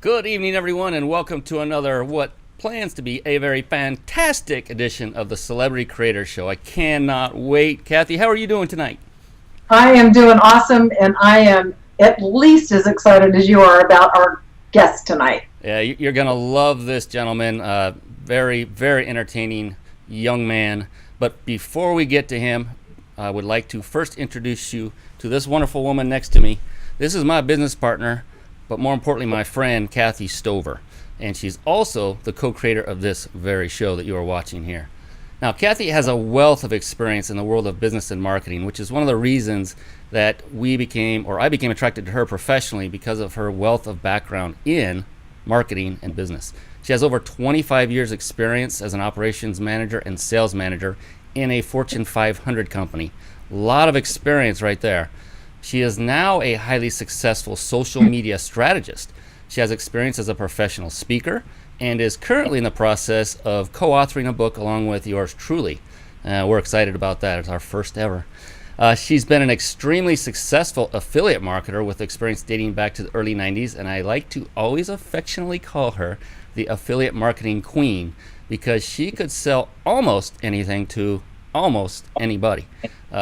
Good evening, everyone, and welcome to another what plans to be a very fantastic edition of the Celebrity Creator Show. I cannot wait. Kathy, how are you doing tonight? I am doing awesome, and I am at least as excited as you are about our guest tonight. Yeah, you're going to love this gentleman. Very, very entertaining young man. But before we get to him, I would like to first introduce you to this wonderful woman next to me. This is my business partner, but more importantly, my friend, Kathy Stover. And she's also the co-creator of this very show that you are watching here. Now, Kathy has a wealth of experience in the world of business and marketing, which is one of the reasons that I became attracted to her professionally because of her wealth of background in marketing and business. She has over 25 years experience as an operations manager and sales manager in a Fortune 500 company. A lot of experience right there. She is now a highly successful social media strategist. She has experience as a professional speaker and is currently in the process of co-authoring a book along with yours truly. We're excited about that. It's our first ever. She's been an extremely successful affiliate marketer with experience dating back to the early 90s, and I like to always affectionately call her the affiliate marketing queen because she could sell almost anything to almost anybody.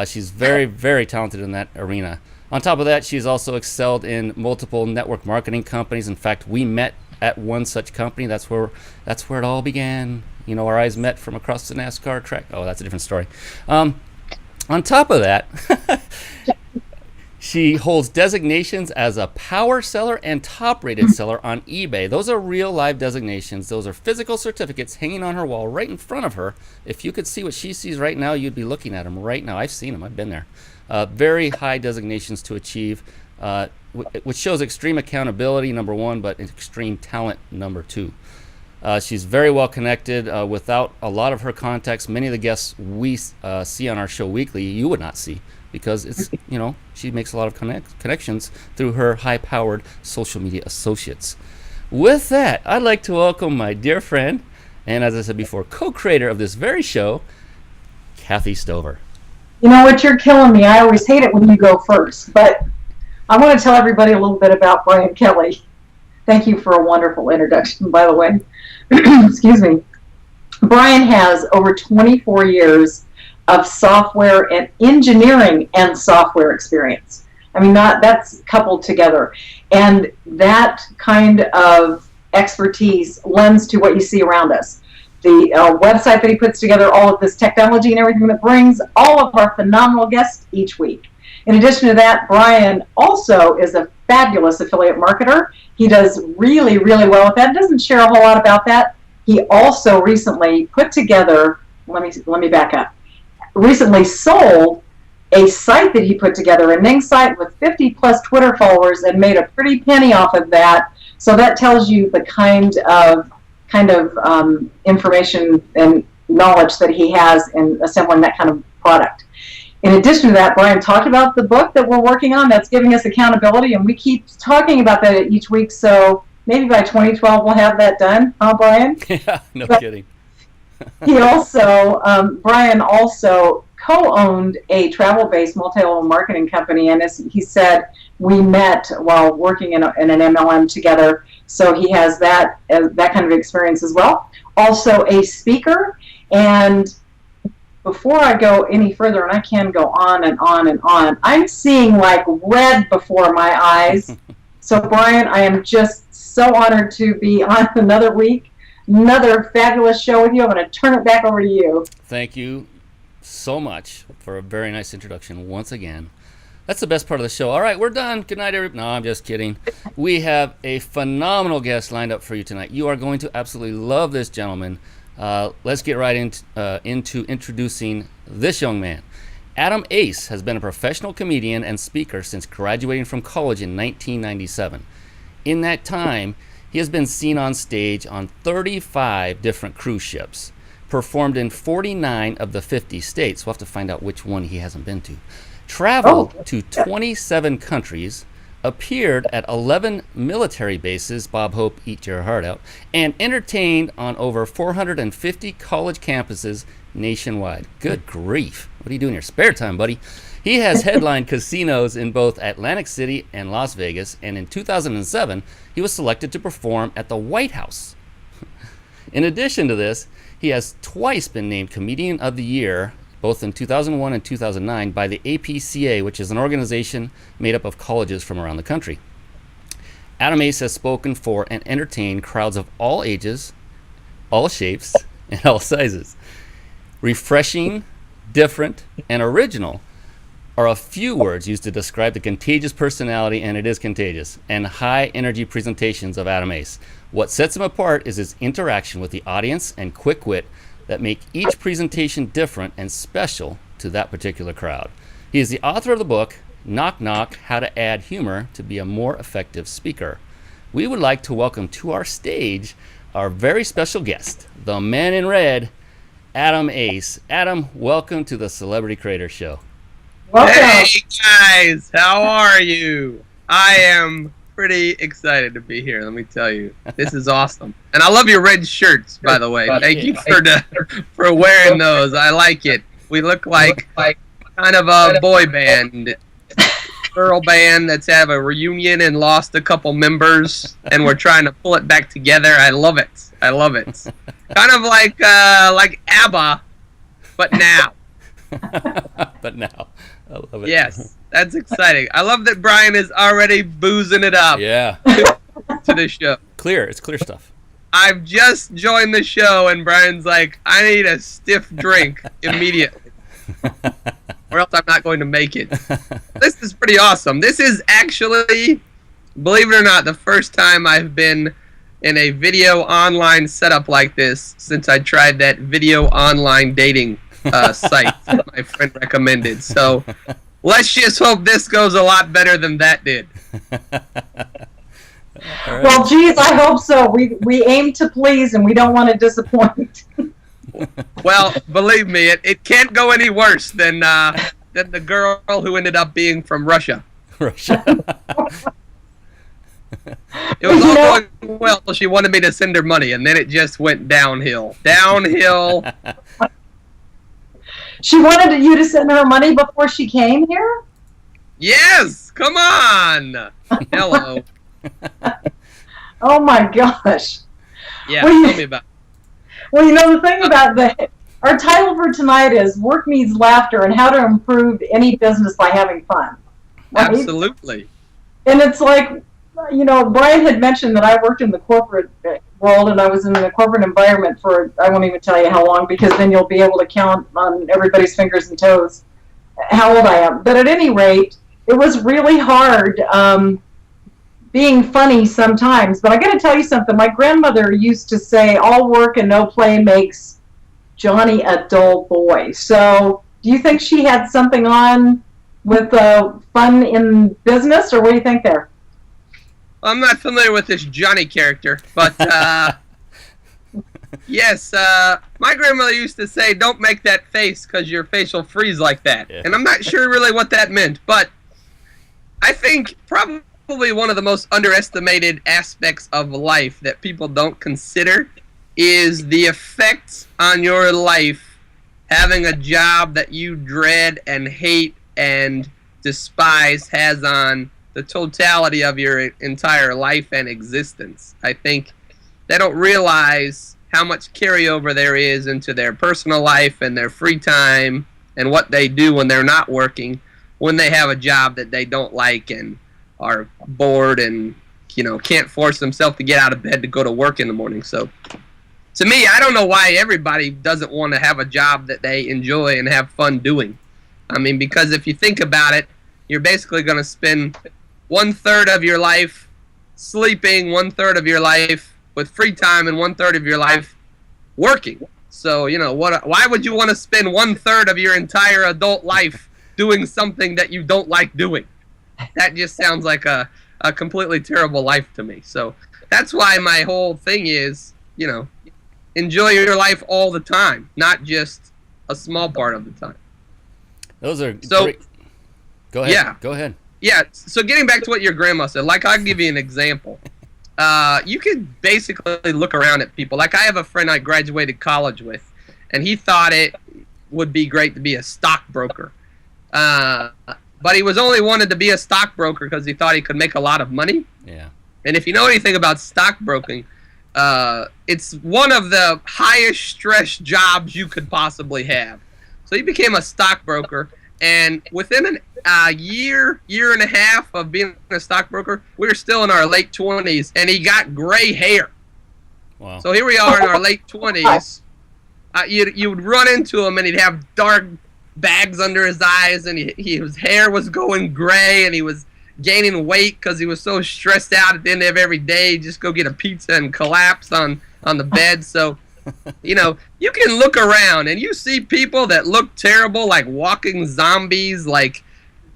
She's very, very talented in that arena. On top of that, she's also excelled in multiple network marketing companies. In fact, we met at one such company. That's where it all began. You know, our eyes met from across the NASCAR track. Oh, that's a different story. On top of that, she holds designations as a power seller and top-rated seller on eBay. Those are real live designations. Those are physical certificates hanging on her wall right in front of her. If you could see what she sees right now, you'd be looking at them right now. I've seen them. I've been there. Very high designations to achieve, which shows extreme accountability, number one, but extreme talent, number two. She's very well connected. Without a lot of her contacts, many of the guests we see on our show weekly, you would not see because it's, she makes a lot of connections through her high-powered social media associates. With that, I'd like to welcome my dear friend, and as I said before, co-creator of this very show, Kathy Stover. You know what? You're killing me. I always hate it when you go first, but I want to tell everybody a little bit about Brian Kelly. Thank you for a wonderful introduction, by the way. Excuse me. Brian has over 24 years of software and engineering and software experience. I mean, that's coupled together. And that kind of expertise lends to what you see around us. The website that he puts together, all of this technology and everything that brings all of our phenomenal guests each week. In addition to that, Brian also is a fabulous affiliate marketer. He does really, really well with that. Doesn't share a whole lot about that. He also recently put together, let me back up, recently sold a site that he put together, a Ning site with 50 plus Twitter followers, and made a pretty penny off of that. So that tells you the kind of information and knowledge that he has in assembling that kind of product. In addition to that, Brian talked about the book that we're working on that's giving us accountability, and we keep talking about that each week, so maybe by 2012 we'll have that done, huh, Brian? Yeah, no kidding. Brian also co-owned a travel-based multi-level marketing company, and as he said, we met while working in an MLM together, so he has that kind of experience as well. Also a speaker, and before I go any further, and I can go on and on and on, I'm seeing like red before my eyes. So Brian, I am just so honored to be on another week, another fabulous show with you. I'm going to turn it back over to you. Thank you so much for a very nice introduction once again. That's the best part of the show. All right, we're done. Good night, everybody. No, I'm just kidding. We have a phenomenal guest lined up for you tonight. You are going to absolutely love this gentleman. Let's get right into introducing this young man. Adam Ace has been a professional comedian and speaker since graduating from college in 1997. In that time, he has been seen on stage on 35 different cruise ships, performed in 49 of the 50 states. We'll have to find out which one he hasn't been to. Traveled to 27 countries, appeared at 11 military bases, Bob Hope, eat your heart out, and entertained on over 450 college campuses nationwide. Good grief. What are you doing in your spare time, buddy? He has headlined casinos in both Atlantic City and Las Vegas, and in 2007, he was selected to perform at the White House. In addition to this, he has twice been named Comedian of the Year, both in 2001 and 2009, by the APCA, which is an organization made up of colleges from around the country. Adam Ace has spoken for and entertained crowds of all ages, all shapes, and all sizes. Refreshing, different, and original are a few words used to describe the contagious personality, and it is contagious, and high energy presentations of Adam Ace. What sets him apart is his interaction with the audience and quick wit that make each presentation different and special to that particular crowd. He is the author of the book, Knock Knock, How to Add Humor to Be a More Effective Speaker. We would like to welcome to our stage our very special guest, the man in red, Adam Ace. Adam, welcome to the Celebrity Creator Show. Welcome. Hey guys, how are you? I am pretty excited to be here, let me tell you. This is awesome. And I love your red shirts, by the way. Thank you for wearing those. I like it. We look like kind of a boy band, girl band that's had a reunion and lost a couple members, and we're trying to pull it back together. I love it. I love it. Kind of like ABBA, but now. But now, I love it. Yes, that's exciting. I love that Brian is already boozing it up. Yeah. To the show. Clear. It's clear stuff. I've just joined the show, and Brian's like, I need a stiff drink immediately, or else I'm not going to make it. This is pretty awesome. This is actually, believe it or not, the first time I've been in a video online setup like this since I tried that video online dating site that my friend recommended. So let's just hope this goes a lot better than that did. Right. Well, geez, I hope so. We aim to please, and we don't want to disappoint. Well, believe me, it can't go any worse than the girl who ended up being from Russia. Russia. It was all going well. She wanted me to send her money, and then it just went downhill. Downhill. She wanted you to send her money before she came here? Yes, come on. Hello. Oh my gosh. Yeah, Well, tell me about it. Well, you know, the thing about our title for tonight is Work Needs Laughter and How to Improve Any Business by Having Fun. Right? Absolutely. And it's like, you know, Brian had mentioned that I worked in the corporate world, and I was in the corporate environment for, I won't even tell you how long, because then you'll be able to count on everybody's fingers and toes how old I am. But at any rate, it was really hard being funny sometimes. But I got to tell you something. My grandmother used to say, all work and no play makes Johnny a dull boy. So do you think she had something on with fun in business, or what do you think there? I'm not familiar with this Johnny character, but yes, my grandmother used to say, don't make that face because your face will freeze like that. Yeah. And I'm not sure really what that meant, but I think probably one of the most underestimated aspects of life that people don't consider is the effect on your life having a job that you dread and hate and despise has on the totality of your entire life and existence. I think they don't realize how much carryover there is into their personal life and their free time and what they do when they're not working, when they have a job that they don't like and are bored and, you know, can't force themselves to get out of bed to go to work in the morning. So to me, I don't know why everybody doesn't want to have a job that they enjoy and have fun doing. I mean, because if you think about it, you're basically going to spend 1/3 of your life sleeping, 1/3 of your life with free time, and 1/3 of your life working. So, you know, why would you want to spend 1/3 of your entire adult life doing something that you don't like doing? That just sounds like a completely terrible life to me. So that's why my whole thing is, you know, enjoy your life all the time, not just a small part of the time. Those are so great. Go ahead. Yeah. Go ahead. Yeah, so getting back to what your grandma said, like, I'll give you an example. You could basically look around at people. Like, I have a friend I graduated college with, and he thought it would be great to be a stockbroker. But he was only wanted to be a stockbroker because he thought he could make a lot of money. Yeah. And if you know anything about stockbroking, it's one of the highest stress jobs you could possibly have. So he became a stockbroker, and within a year and a half of being a stockbroker, we were still in our late 20s, and he got gray hair. Wow. So here we are in our late 20s. You would run into him, and he'd have dark bags under his eyes, and his hair was going gray, and he was gaining weight because he was so stressed out at the end of every day. Just go get a pizza and collapse on the bed. So, you know, you can look around and you see people that look terrible, like walking zombies, like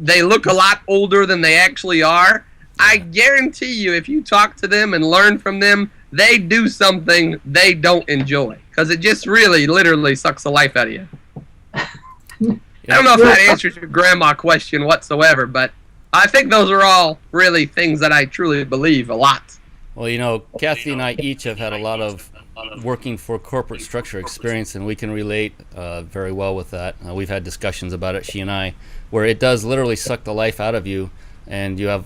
they look a lot older than they actually are. I guarantee you, if you talk to them and learn from them, they do something they don't enjoy, because it just really literally sucks the life out of you. I don't know if that answers your grandma question whatsoever, but I think those are all really things that I truly believe a lot. Well, you know, Kathy and I each have had a lot of working for corporate structure experience, and we can relate very well with that. We've had discussions about it, she and I, where it does literally suck the life out of you, and you have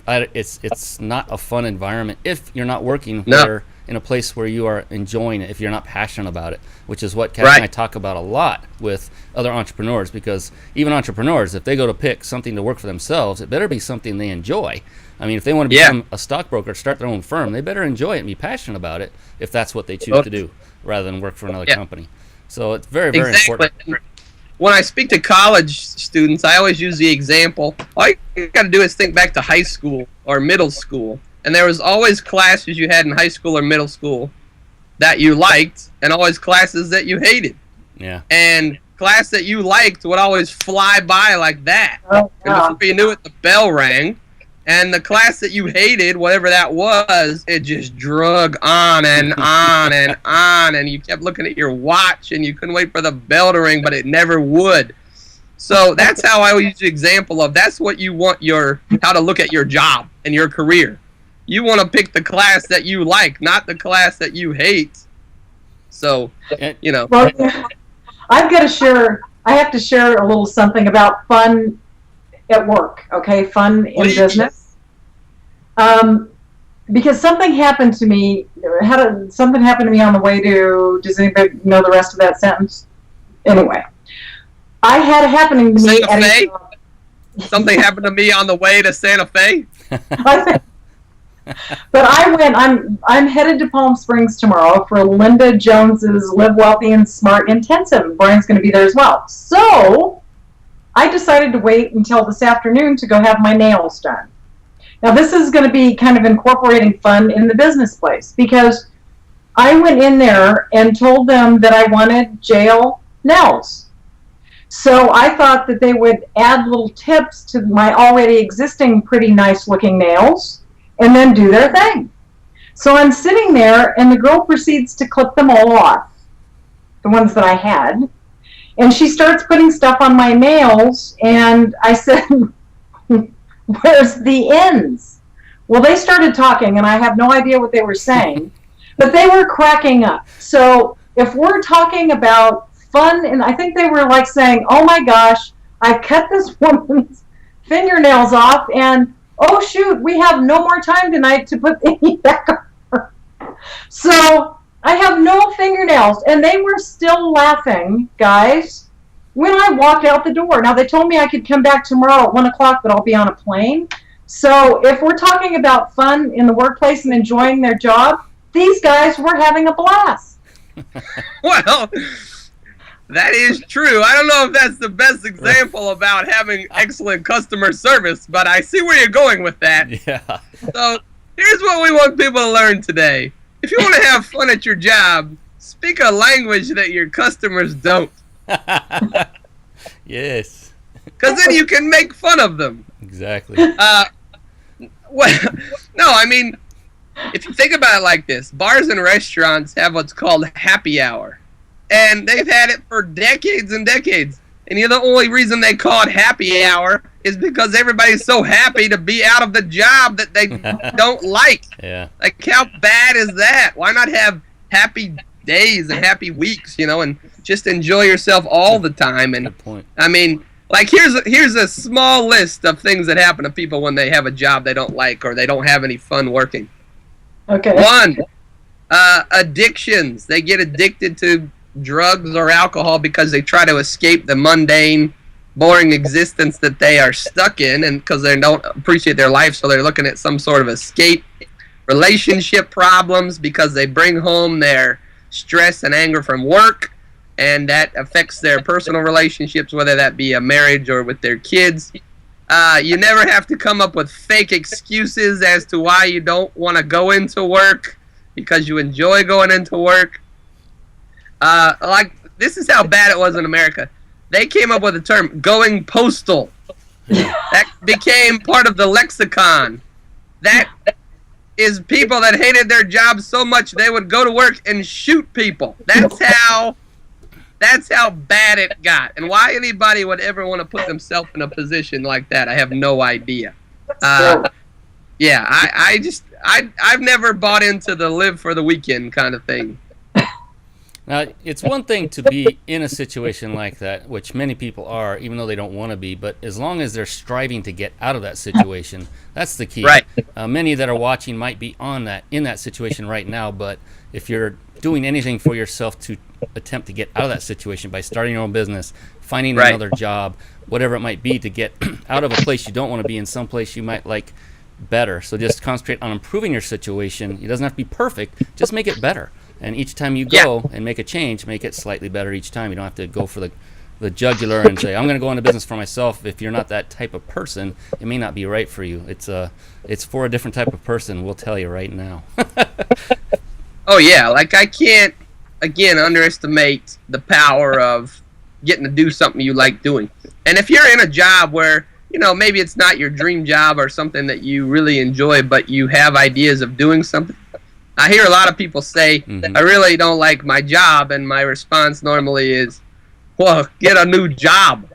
it's not a fun environment if you're not working where in a place where you are enjoying it, if you're not passionate about it, which is what Kathy and I talk about a lot with other entrepreneurs, because even entrepreneurs, if they go to pick something to work for themselves, it better be something they enjoy. I mean, if they want to become a stockbroker, start their own firm, they better enjoy it and be passionate about it if that's what they choose to do, rather than work for another company. So it's very, very important. When I speak to college students, I always use the example, all you got to do is think back to high school or middle school. And there was always classes you had in high school or middle school that you liked, and always classes that you hated. Yeah. And class that you liked would always fly by like that. Oh, and before you knew it, the bell rang. And the class that you hated, whatever that was, it just drug on and on and on. And you kept looking at your watch, and you couldn't wait for the bell to ring, but it never would. So that's how I would use the example of that's what you want how to look at your job and your career. You want to pick the class that you like, not the class that you hate. So, you know. Well, I have to share a little something about fun at work, okay? Fun in business. Because something happened to me. Something happened to me on the way to, does anybody know the rest of that sentence? Anyway. I had it happening to me Santa Fe? Something happened to me on the way to Santa Fe? But I'm headed to Palm Springs tomorrow for Linda Jones's Live Wealthy and Smart Intensive. Brian's going to be there as well. So I decided to wait until this afternoon to go have my nails done. Now this is going to be kind of incorporating fun in the business place, because I went in there and told them that I wanted gel nails. So I thought that they would add little tips to my already existing pretty nice looking nails and then do their thing. So I'm sitting there, and the girl proceeds to clip them all off, the ones that I had. And she starts putting stuff on my nails, and I said, where's the ends? Well, they started talking, and I have no idea what they were saying, but they were cracking up. So if we're talking about fun, and I think they were like saying, oh my gosh, I cut this woman's fingernails off, and oh shoot, we have no more time tonight to put any back on her. So I have no fingernails, and they were still laughing, guys, when I walked out the door. Now they told me I could come back tomorrow at 1 o'clock, but I'll be on a plane. So if we're talking about fun in the workplace and enjoying their job, these guys were having a blast. Well, that is true. I don't know if that's the best example about having excellent customer service, but I see where you're going with that. Yeah. So here's what we want people to learn today. If you want to have fun at your job, speak a language that your customers don't. Yes. Because then you can make fun of them. Exactly. Well, no, I mean, if you think about it like this, bars and restaurants have what's called happy hour. And they've had it for decades and decades. And the only reason they call it happy hour is because everybody's so happy to be out of the job that they don't like. Yeah. Like, how bad is that? Why not have happy days and happy weeks, and just enjoy yourself all the time. And Good point. I mean, like here's a small list of things that happen to people when they have a job they don't like or they don't have any fun working. Okay. 1, addictions. They get addicted to drugs or alcohol because they try to escape the mundane, boring existence that they are stuck in, and because they don't appreciate their life, so they're looking at some sort of escape. Relationship problems because they bring home their stress and anger from work, and that affects their personal relationships, whether that be a marriage or with their kids. You never have to come up with fake excuses as to why you don't want to go into work because you enjoy going into work. Like, this is how bad it was in America. They came up with the term going postal. That became part of the lexicon. That is people that hated their jobs so much they would go to work and shoot people. That's how bad it got. And why anybody would ever want to put themselves in a position like that, I have no idea. Yeah, I've never bought into the live for the weekend kind of thing. Now, it's one thing to be in a situation like that, which many people are, even though they don't want to be, but as long as they're striving to get out of that situation, that's the key. Right. Many that are watching might be in that situation right now, but if you're doing anything for yourself to attempt to get out of that situation by starting your own business, finding another job, whatever it might be, to get out of a place you don't want to be in, some place you might like better. So just concentrate on improving your situation. It doesn't have to be perfect, just make it better. And each time you go and make a change, make it slightly better each time. You don't have to go for the jugular and say, I'm going to go into business for myself. If you're not that type of person, it may not be right for you. It's for a different type of person, we'll tell you right now. Oh, yeah. Like, I can't, again, underestimate the power of getting to do something you like doing. And if you're in a job where, maybe it's not your dream job or something that you really enjoy, but you have ideas of doing something, I hear a lot of people say, I really don't like my job, and my response normally is, well, get a new job.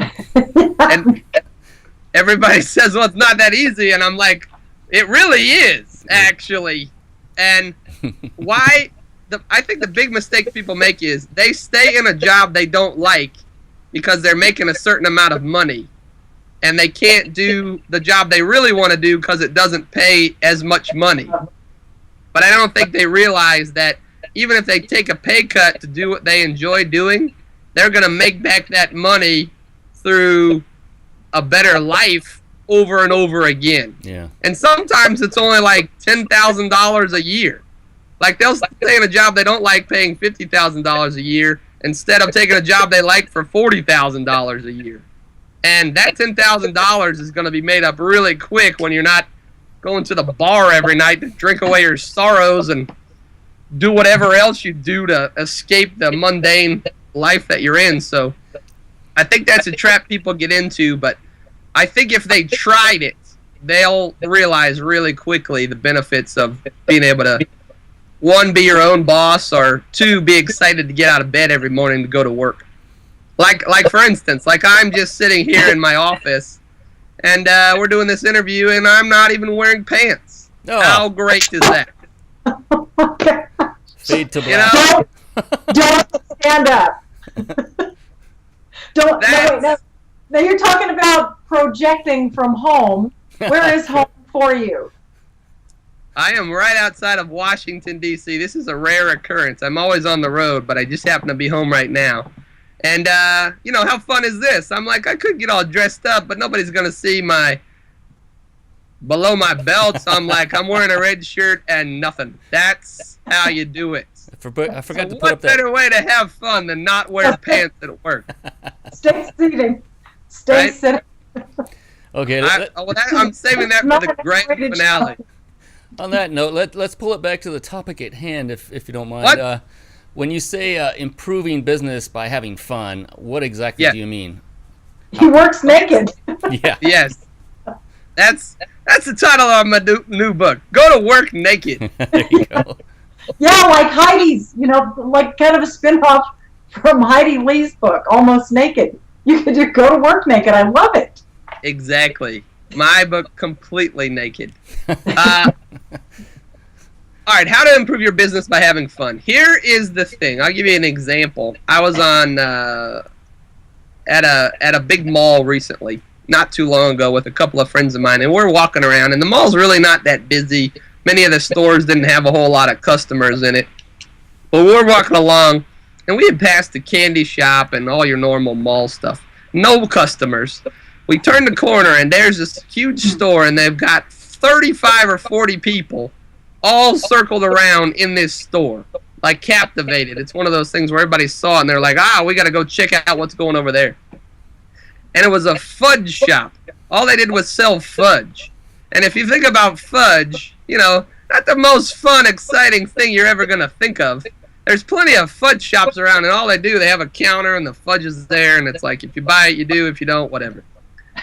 And everybody says, well, it's not that easy, and I'm like, it really is, actually. And why? I think the big mistake people make is they stay in a job they don't like because they're making a certain amount of money, and they can't do the job they really want to do because it doesn't pay as much money. But I don't think they realize that even if they take a pay cut to do what they enjoy doing, they're going to make back that money through a better life over and over again. Yeah. And sometimes it's only like $10,000 a year. Like, they'll stay in a job they don't like paying $50,000 a year instead of taking a job they like for $40,000 a year. And that $10,000 is going to be made up really quick when you're not going to the bar every night to drink away your sorrows and do whatever else you do to escape the mundane life that you're in. So I think that's a trap people get into, but I think if they tried it, they'll realize really quickly the benefits of being able to, 1, be your own boss, or 2, be excited to get out of bed every morning to go to work. Like for instance, like I'm just sitting here in my office, and we're doing this interview, and I'm not even wearing pants. Oh. How great is that? Fade to black. Don't stand up. Don't. Now you're talking about projecting from home. Where is home for you? I am right outside of Washington, D.C. This is a rare occurrence. I'm always on the road, but I just happen to be home right now. And, how fun is this? I'm like, I could get all dressed up, but nobody's going to see below my belt. So I'm like, I'm wearing a red shirt and nothing. That's how you do it. I forgot to put up that. What better way to have fun than not wear pants at work? Stay seated. Stay sitting. Okay. I'm saving that for the grand finale. On that note, let's pull it back to the topic at hand, if you don't mind. What? When you say improving business by having fun, what exactly do you mean? He works naked. Yeah. Yes. That's the title of my new book. Go to work naked. There you go. Yeah, like Heidi's, like kind of a spin-off from Heidi Lee's book, Almost Naked. You could just go to work naked. I love it. Exactly. My book, completely naked. All right, how to improve your business by having fun. Here is the thing. I'll give you an example. I was on at a big mall recently, not too long ago, with a couple of friends of mine, and we're walking around, and the mall's really not that busy. Many of the stores didn't have a whole lot of customers in it. But we're walking along, and we had passed the candy shop and all your normal mall stuff. No customers. We turned the corner, and there's this huge store, and they've got 35 or 40 people all circled around in this store, like captivated. It's one of those things where everybody saw it, and they're like, we got to go check out what's going over there. And it was a fudge shop. All they did was sell fudge. And if you think about fudge, not the most fun, exciting thing you're ever going to think of. There's plenty of fudge shops around, and all they do, they have a counter, and the fudge is there, and it's like, if you buy it, you do. If you don't, whatever.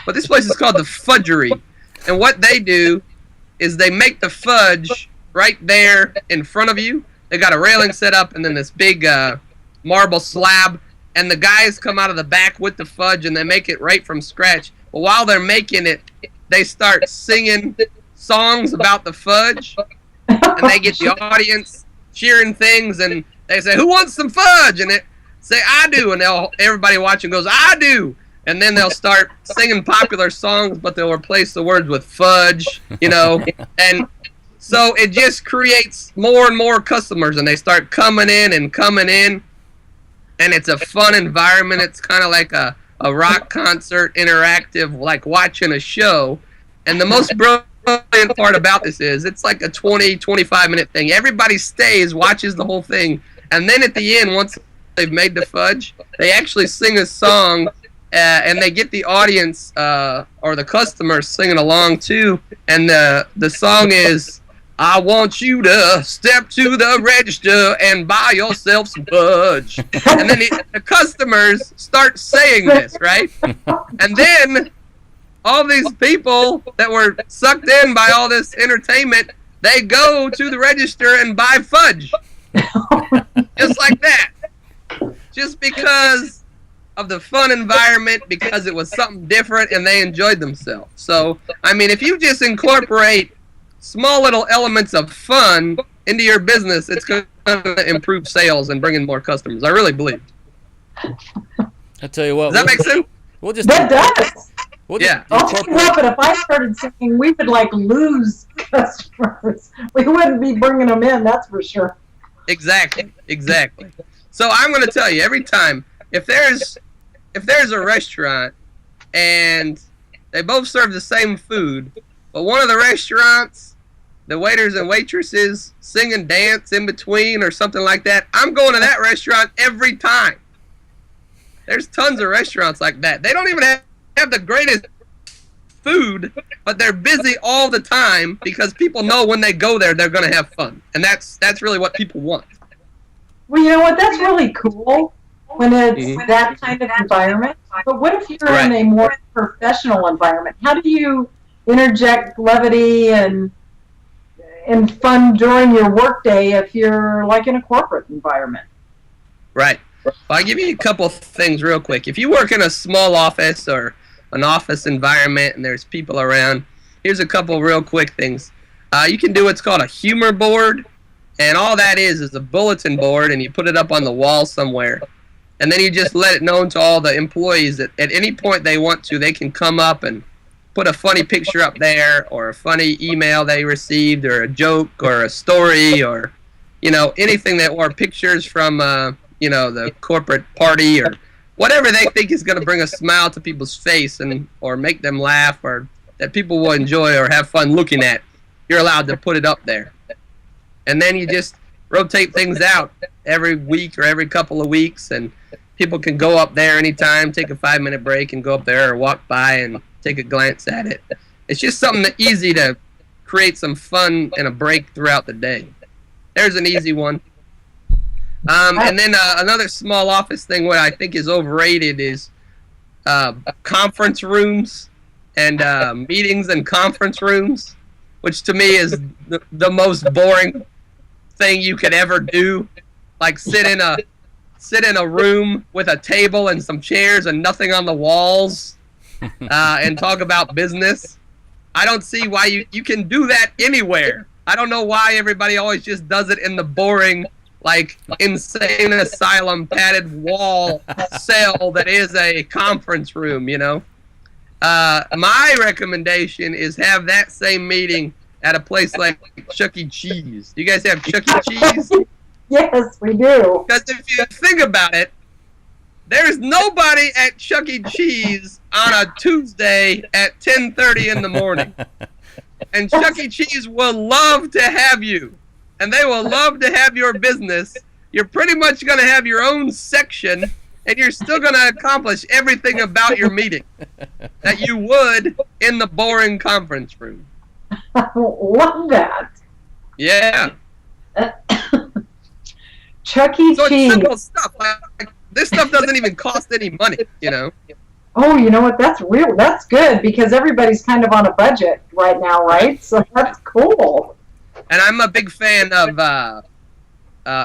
But this place is called the Fudgery. And what they do is they make the fudge right there in front of you. They got a railing set up and then this big marble slab, and the guys come out of the back with the fudge and they make it right from scratch. But while they're making it, they start singing songs about the fudge, and they get the audience cheering things, and they say, "Who wants some fudge?" And they say, "I do," and everybody watching goes, "I do." And then they'll start singing popular songs, but they'll replace the words with fudge, and so it just creates more and more customers, and they start coming in, and it's a fun environment. It's kind of like a rock concert, interactive, like watching a show. And the most brilliant part about this is it's like a 20-25 minute thing. Everybody stays, watches the whole thing, and then at the end, once they've made the fudge, they actually sing a song, and they get the audience or the customers singing along too. And the song is, "I want you to step to the register and buy yourself some fudge." And then the customers start saying this, right? And then all these people that were sucked in by all this entertainment, they go to the register and buy fudge. Just like that. Just because of the fun environment, because it was something different and they enjoyed themselves. So, if you just incorporate small little elements of fun into your business, it's going to improve sales and bring in more customers. I really believe. I tell you what. Does that make sense? That does. Yeah. I'll tell you what, but if I started singing, we would lose customers. We wouldn't be bringing them in, that's for sure. Exactly. So I'm going to tell you, every time, if there's a restaurant and they both serve the same food, but one of the restaurants, the waiters and waitresses sing and dance in between or something like that, I'm going to that restaurant every time. There's tons of restaurants like that. They don't even have the greatest food, but they're busy all the time because people know when they go there, they're going to have fun. And that's really what people want. Well, you know what? That's really cool when it's that kind of environment. But what if you're in a more professional environment? How do you interject levity and fun during your workday if you're in a corporate environment? Right. Well, I'll give you a couple things real quick. If you work in a small office or an office environment and there's people around, here's a couple real quick things. You can do what's called a humor board, and all that is a bulletin board, and you put it up on the wall somewhere. And then you just let it known to all the employees that at any point they want to, they can come up and put a funny picture up there, or a funny email they received, or a joke, or a story, or anything or pictures from the corporate party, or whatever they think is going to bring a smile to people's face or make them laugh, or that people will enjoy or have fun looking at. You're allowed to put it up there. And then you just rotate things out every week or every couple of weeks, and people can go up there anytime, take a 5-minute break and go up there, or walk by and take a glance at it. It's just something easy to create some fun and a break throughout the day. There's an easy one. And then another small office thing, what I think is overrated, is conference rooms and meetings and conference rooms, which to me is the most boring thing you could ever do. Like sit in a room with a table and some chairs and nothing on the walls and talk about business. I don't see why you can do that anywhere. I don't know why everybody always just does it in the boring, like, insane asylum padded wall cell that is a conference room, you know. My recommendation is have that same meeting at a place like Chuck E. Cheese. Do you guys have Chuck E. Cheese? Yes, we do. Because if you think about it, there's nobody at Chuck E. Cheese on a Tuesday at 10:30 in the morning. And Chuck E. Cheese will love to have you. And they will love to have your business. You're pretty much going to have your own section, and you're still going to accomplish everything about your meeting that you would in the boring conference room. I love that. Yeah. Chuck E. So it's Cheese. simple stuff. Like, this stuff doesn't even cost any money, you know. Oh, you know what? That's real. That's good because everybody's kind of on a budget right now, right? So that's cool. And I'm a big fan of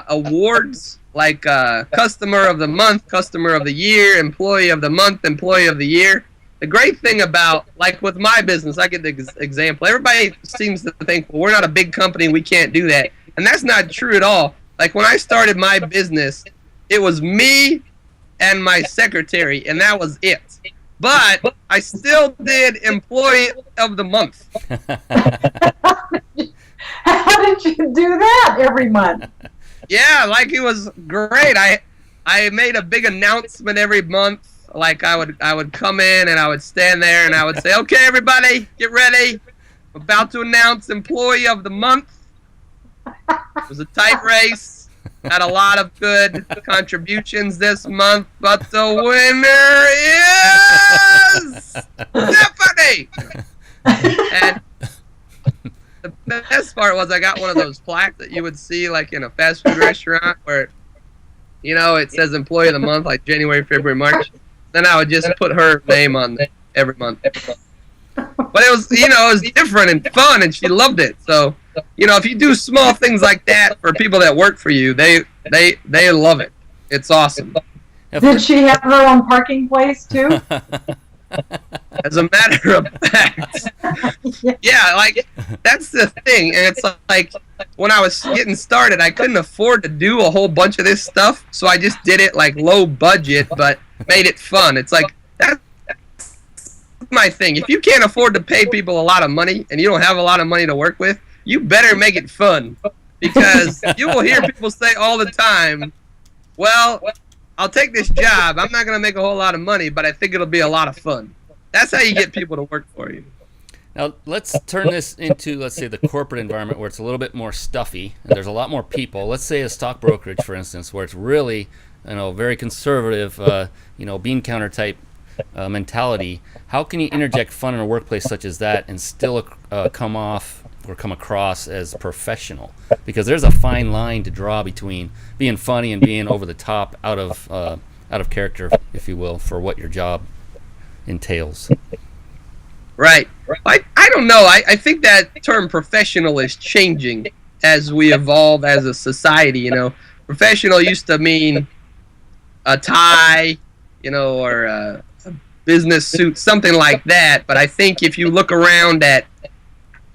awards like Customer of the Month, Customer of the Year, Employee of the Month, Employee of the Year. The great thing about, like with my business, I get the example. Everybody seems to think, well, we're not a big company, we can't do that. And that's not true at all. Like when I started my business, it was me and my secretary, and that was it. But I still did Employee of the Month. How did you do that every month? Yeah, like it was great. I made a big announcement every month. Like I would come in and I would stand there and I would say, "Okay, everybody, get ready. I'm about to announce Employee of the Month." It was a tight race. Had a lot of good contributions this month, but the winner is Stephanie. And the best part was I got one of those plaques that you would see like in a fast food restaurant where, you know, it says Employee of the Month, like January, February, March. Then I would just put her name on there every month. But it was, you know, it was different and fun, and she loved it. So, you know, if you do small things like that for people that work for you, they love it. It's awesome. Did she have her own parking place too? As a matter of fact, yeah, like that's the thing. And it's like when I was getting started, I couldn't afford to do a whole bunch of this stuff, so I just did it like low budget, but made it fun. It's like that's my thing. If you can't afford to pay people a lot of money and you don't have a lot of money to work with, you better make it fun, because you will hear people say all the time, "Well, I'll take this job. I'm not going to make a whole lot of money, but I think it'll be a lot of fun." That's how you get people to work for you. Now, let's turn this into, let's say, the corporate environment where it's a little bit more stuffy and there's a lot more people. Let's say a stock brokerage, for instance, where it's really, you know, very conservative, you know, bean counter type mentality. How can you interject fun in a workplace such as that and still come off or come across as professional? Because there's a fine line to draw between being funny and being over the top, out of character, if you will, for what your job entails. Right. I don't know. I think that term professional is changing as we evolve as a society. You know, professional used to mean a tie, you know, or a business suit, something like that. But I think if you look around at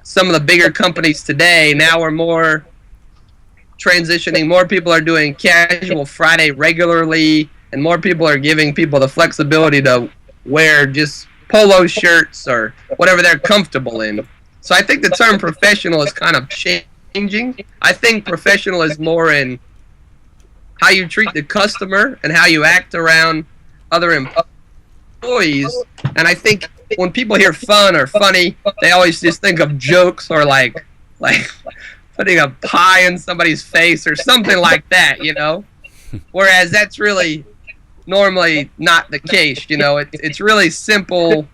some of the bigger companies today, now we're more transitioning. More people are doing casual Friday regularly, and more people are giving people the flexibility to wear just polo shirts or whatever they're comfortable in. So I think the term professional is kind of changing. I think professional is more in how you treat the customer and how you act around other employees. And I think when people hear fun or funny, they always just think of jokes or like putting a pie in somebody's face or something like that, you know? Whereas that's really normally not the case, you know. It's really simple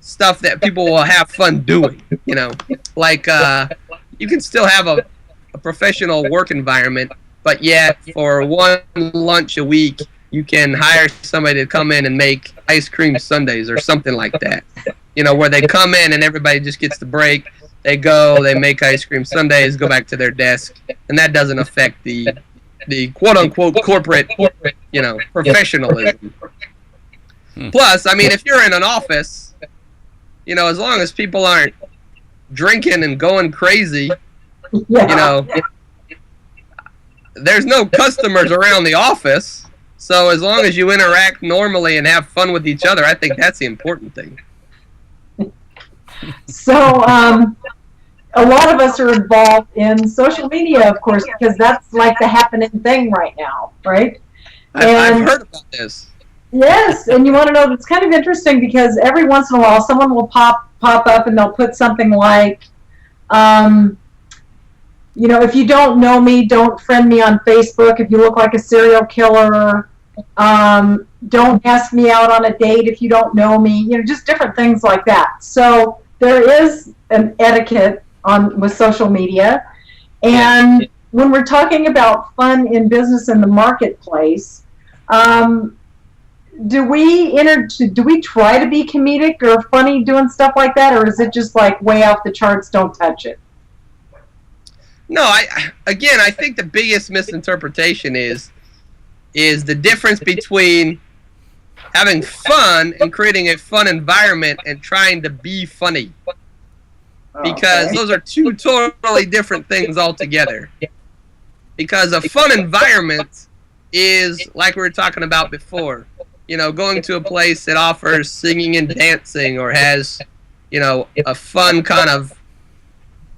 stuff that people will have fun doing, you know. Like you can still have a professional work environment, but yet for one lunch a week you can hire somebody to come in and make ice cream sundaes or something like that, you know, where they come in and everybody just gets the break, they go, they make ice cream sundaes, go back to their desk, and that doesn't affect the quote-unquote corporate, you know, professionalism. Plus, I mean, if you're in an office, you know, as long as people aren't drinking and going crazy, Yeah. You know, there's no customers around the office, so as long as you interact normally and have fun with each other, I think that's the important thing. So, a lot of us are involved in social media, of course, because that's like the happening thing right now, right? I've heard about this. Yes, and you want to know, it's kind of interesting because every once in a while someone will pop up and they'll put something like, if you don't know me, don't friend me on Facebook. If you look like a serial killer, don't ask me out on a date if you don't know me. Just different things like that. So there is an etiquette with social media, and when we're talking about fun in business in the marketplace, do we try to be comedic or funny doing stuff like that, or is it just like way off the charts, don't touch it? No, I think the biggest misinterpretation is the difference between having fun and creating a fun environment and trying to be funny. Because those are two totally different things altogether. Because a fun environment is, like we were talking about before, going to a place that offers singing and dancing or has, a fun kind of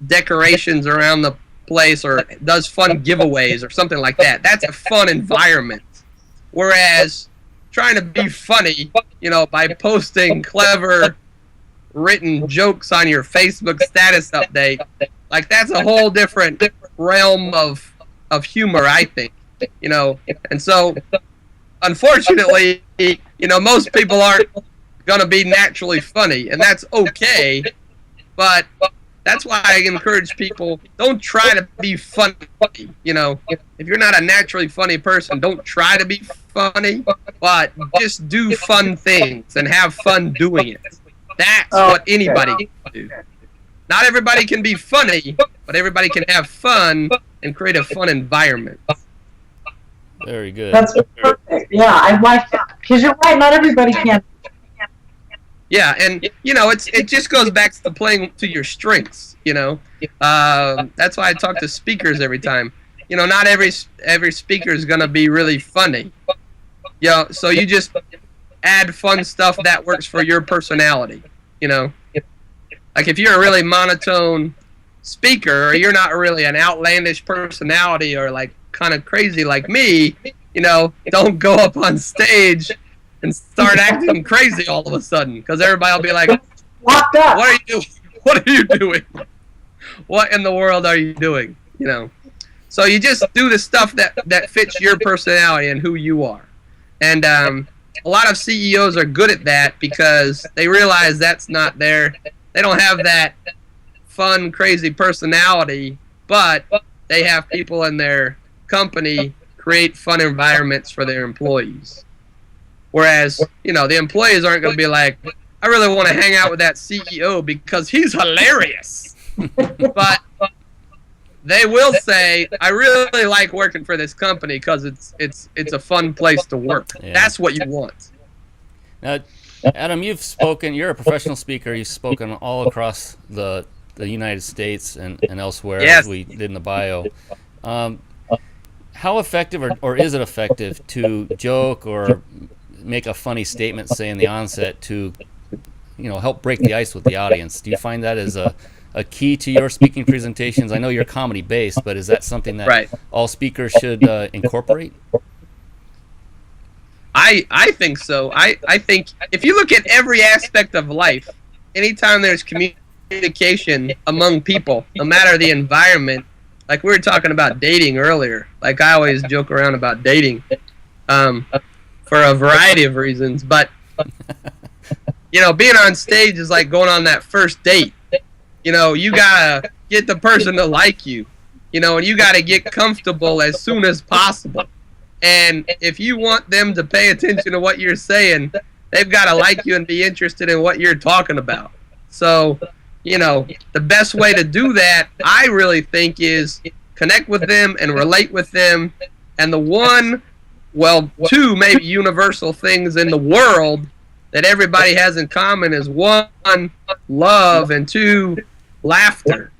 decorations around the place or does fun giveaways or something like that. That's a fun environment. Whereas trying to be funny, by posting clever written jokes on your Facebook status update, like that's a whole different realm of humor, I think. And so unfortunately, most people aren't gonna be naturally funny, and that's okay. But that's why I encourage people, don't try to be funny. If you're not a naturally funny person, don't try to be funny, but just do fun things and have fun doing it. That's what anybody can do. Not everybody can be funny, but everybody can have fun and create a fun environment. Very good. That's perfect. Yeah, I like that. Because you're right, not everybody can. Yeah, and it just goes back to playing to your strengths. That's why I talk to speakers every time. Not every speaker is gonna be really funny. So you just add fun stuff that works for your personality. Like if you're a really monotone speaker, or you're not really an outlandish personality, or like kind of crazy like me, don't go up on stage and start acting crazy all of a sudden, because everybody will be like, Locked up. "What are you doing? What are you doing? What in the world are you doing?" So you just do the stuff that fits your personality and who you are. And a lot of CEOs are good at that because they realize that's not they don't have that fun, crazy personality, but they have people in their company create fun environments for their employees. Whereas, the employees aren't going to be like, I really want to hang out with that CEO because he's hilarious. But they will say, I really like working for this company because it's a fun place to work. Yeah. That's what you want. Now, Adam, you're a professional speaker. You've spoken all across the United States and elsewhere, yes, as we did in the bio. How effective or is it effective to joke or make a funny statement, say, in the onset to, help break the ice with the audience? Do you find that as a key to your speaking presentations? I know you're comedy-based, but is that something that all speakers should incorporate? I think so. I think if you look at every aspect of life, anytime there's communication among people, no matter the environment, like we were talking about dating earlier, like I always joke around about dating for a variety of reasons, but being on stage is like going on that first date. You gotta get the person to like you, and you gotta get comfortable as soon as possible. And if you want them to pay attention to what you're saying, they've got to like you and be interested in what you're talking about. So, the best way to do that, I really think, is connect with them and relate with them. And two maybe universal things in the world that everybody has in common is 1, love, and 2, laughter.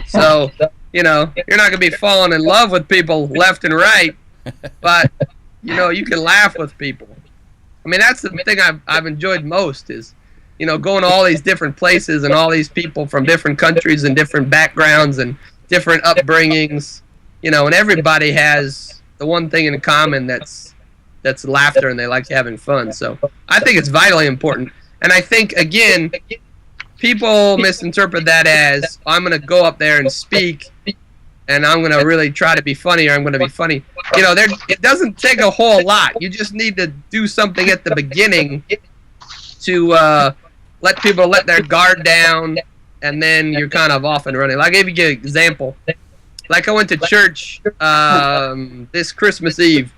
So you're not going to be falling in love with people left and right, but, you can laugh with people. I mean, that's the thing I've enjoyed most is, going to all these different places and all these people from different countries and different backgrounds and different upbringings, and everybody has the one thing in common that's laughter, and they like having fun. So I think it's vitally important. And I think, again, people misinterpret that as I'm going to go up there and speak and I'm going to really try to be funny, or I'm going to be funny. It doesn't take a whole lot. You just need to do something at the beginning to let people let their guard down, and then you're kind of off and running. Like, I'll give you an example. Like, I went to church this Christmas Eve,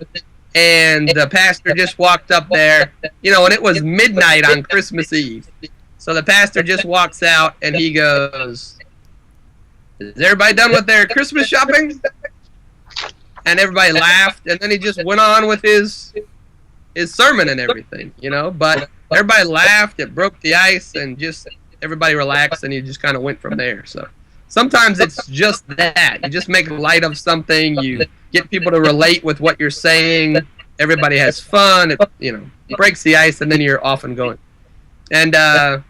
and the pastor just walked up there, and it was midnight on Christmas Eve. So the pastor just walks out, and he goes, "Is everybody done with their Christmas shopping?" And everybody laughed, and then he just went on with his sermon and everything, But everybody laughed, it broke the ice, and just everybody relaxed, and he just kind of went from there. So sometimes it's just that. You just make light of something, you get people to relate with what you're saying, everybody has fun, it breaks the ice, and then you're off and going. And, a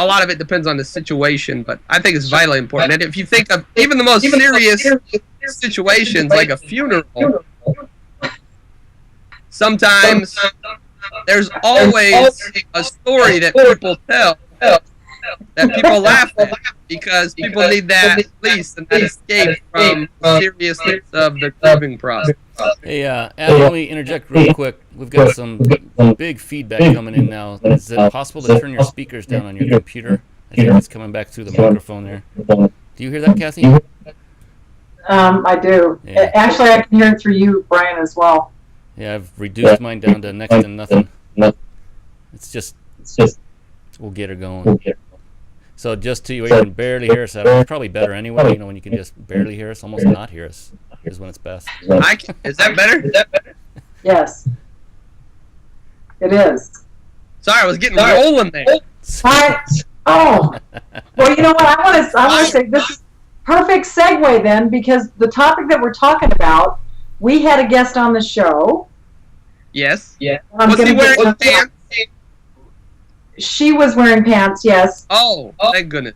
lot of it depends on the situation, but I think it's vitally important. And if you think of even the most serious situations, like a funeral, sometimes there's always a story that people tell that people laugh at, because people need that release and that escape from the seriousness of the grieving process. Hey, Adam, let me interject real quick. We've got some big feedback coming in now. Is it possible to turn your speakers down on your computer? I think it's coming back through the microphone there. Do you hear that, Kathy? I do. Yeah. Actually, I can hear it through you, Brian, as well. Yeah, I've reduced mine down to next to nothing. It's just, we'll get her going. So just to you can barely hear us, it's probably better anyway, when you can just barely hear us, almost not hear us, is when it's best. Is that better? Yes. It is. Sorry, I was getting rolling there. Well, you know what? I want to say this is perfect segue then, because the topic that we're talking about, we had a guest on the show. Yes. Yeah. Was he wearing pants? She was wearing pants, yes. Oh, thank goodness.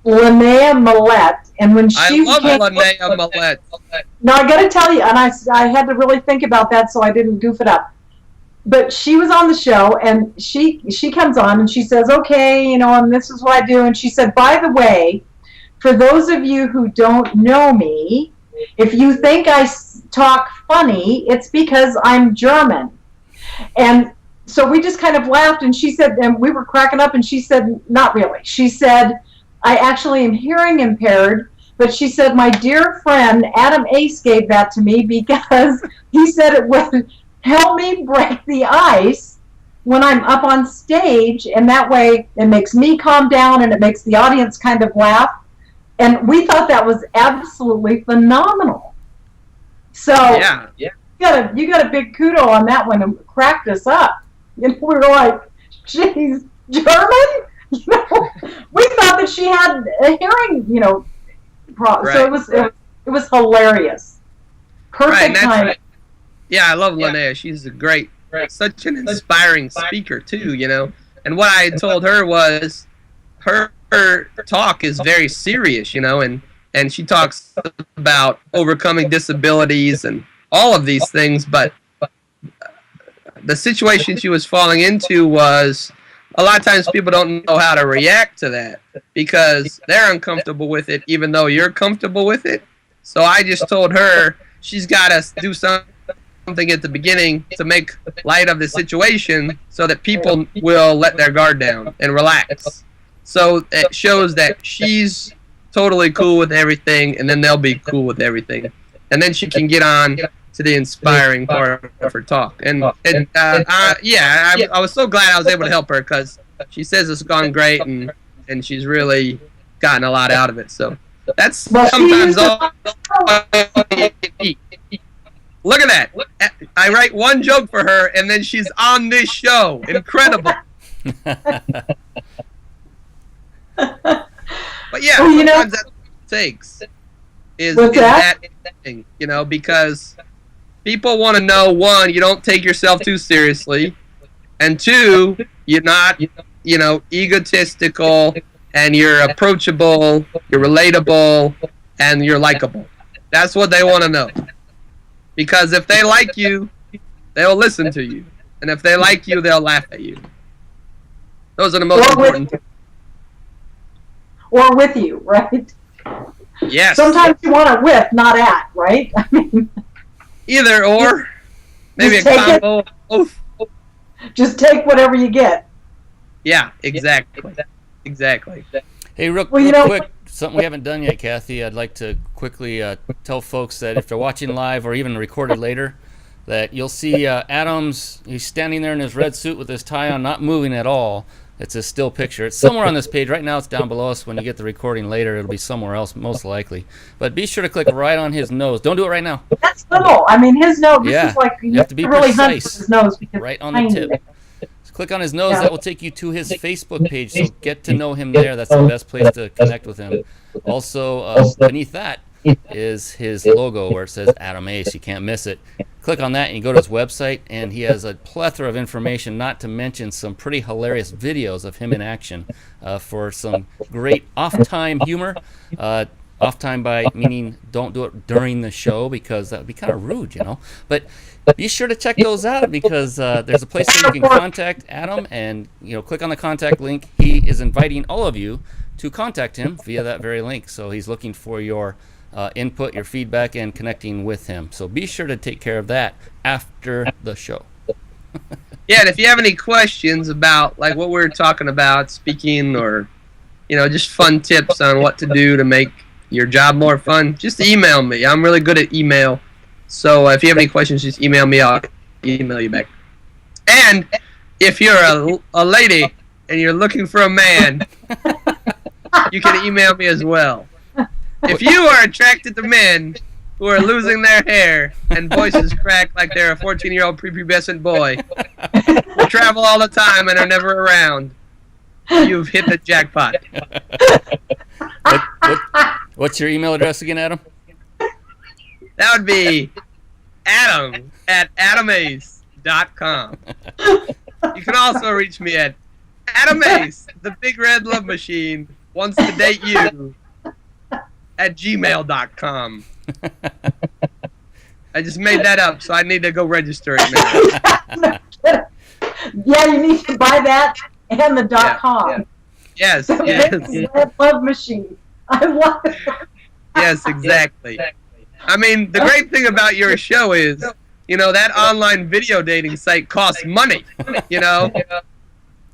Linnea Millette, and when she I love Linnea Millette. Now I got to tell you, and I had to really think about that so I didn't goof it up. But she was on the show, and she comes on and she says, "Okay, and this is what I do." And she said, "By the way, for those of you who don't know me, if you think I talk funny, it's because I'm German." And so we just kind of laughed, and she said, and we were cracking up, and she said, "Not really." She said, "I actually am hearing impaired," but she said, "My dear friend Adam Ace gave that to me because he said it would help me break the ice when I'm up on stage, and that way it makes me calm down and it makes the audience kind of laugh." And we thought that was absolutely phenomenal. So yeah. You got a big kudo on that one, and cracked us up. We were like, "Geez, German?" We thought that she had a hearing, problem. Right. So it was hilarious. Perfect time. Right. Yeah, I love Linnea. She's such an inspiring speaker too, And what I told her was, her talk is very serious, and she talks about overcoming disabilities and all of these things, but the situation she was falling into was, a lot of times people don't know how to react to that because they're uncomfortable with it, even though you're comfortable with it. So I just told her she's got to do something at the beginning to make light of the situation so that people will let their guard down and relax. So it shows that she's totally cool with everything, and then they'll be cool with everything. And then she can get on to the inspiring part of her talk. And I was so glad I was able to help her, because she says it's gone great, and she's really gotten a lot out of it. So that's sometimes all you need. Look at that. I write one joke for her, and then she's on this show. Incredible. But yeah, sometimes that's what it takes. is What's that? thing, because people want to know, one, you don't take yourself too seriously, and two, you're not, egotistical, and you're approachable, you're relatable, and you're likable. That's what they want to know. Because if they like you, they'll listen to you. And if they like you, they'll laugh at you. Those are the most important things. Or with you, right? Yes. Sometimes you want it with, not at, right? I mean, either or. Maybe a combo of both. Just take whatever you get. Yeah, exactly. Exactly. Hey, real quick, something we haven't done yet, Kathy. I'd like to quickly tell folks that if they're watching live or even recorded later, that you'll see Adams. He's standing there in his red suit with his tie on, not moving at all. It's a still picture. It's somewhere on this page. Right now it's down below us. When you get the recording later, it'll be somewhere else, most likely. But be sure to click right on his nose. Don't do it right now. That's little. I mean, his nose, this is like, you have to be really precise. His nose because right on the tip. Click on his nose. That will take you to his Facebook page. So get to know him there. That's the best place to connect with him. Also, beneath that is his logo where it says Adam Ace. You can't miss it. Click on that and you go to his website, and he has a plethora of information, not to mention some pretty hilarious videos of him in action for some great off-time humor. Off-time by meaning don't do it during the show, because that would be kind of rude, But be sure to check those out, because there's a place where you can contact Adam, and click on the contact link. He is inviting all of you to contact him via that very link. So he's looking for your input, your feedback, and connecting with him. So be sure to take care of that after the show. Yeah, and if you have any questions about like what we were talking about, speaking, or just fun tips on what to do to make your job more fun, just email me. I'm really good at email. So if you have any questions, just email me. I'll email you back. And if you're a lady and you're looking for a man, you can email me as well. If you are attracted to men who are losing their hair and voices crack like they're a 14-year-old prepubescent boy, who travel all the time and are never around, you've hit the jackpot. What's your email address again, Adam? That would be adam@adamace.com. You can also reach me at adamace, the big red love machine, wants to date you, at gmail.com. I just made that up, so I need to go register it now. Yeah, you need to buy that and the .com. Yeah. Yes, So yes. Red love machine. I love it. Yes, exactly. I mean, the great thing about your show is, that online video dating site costs money,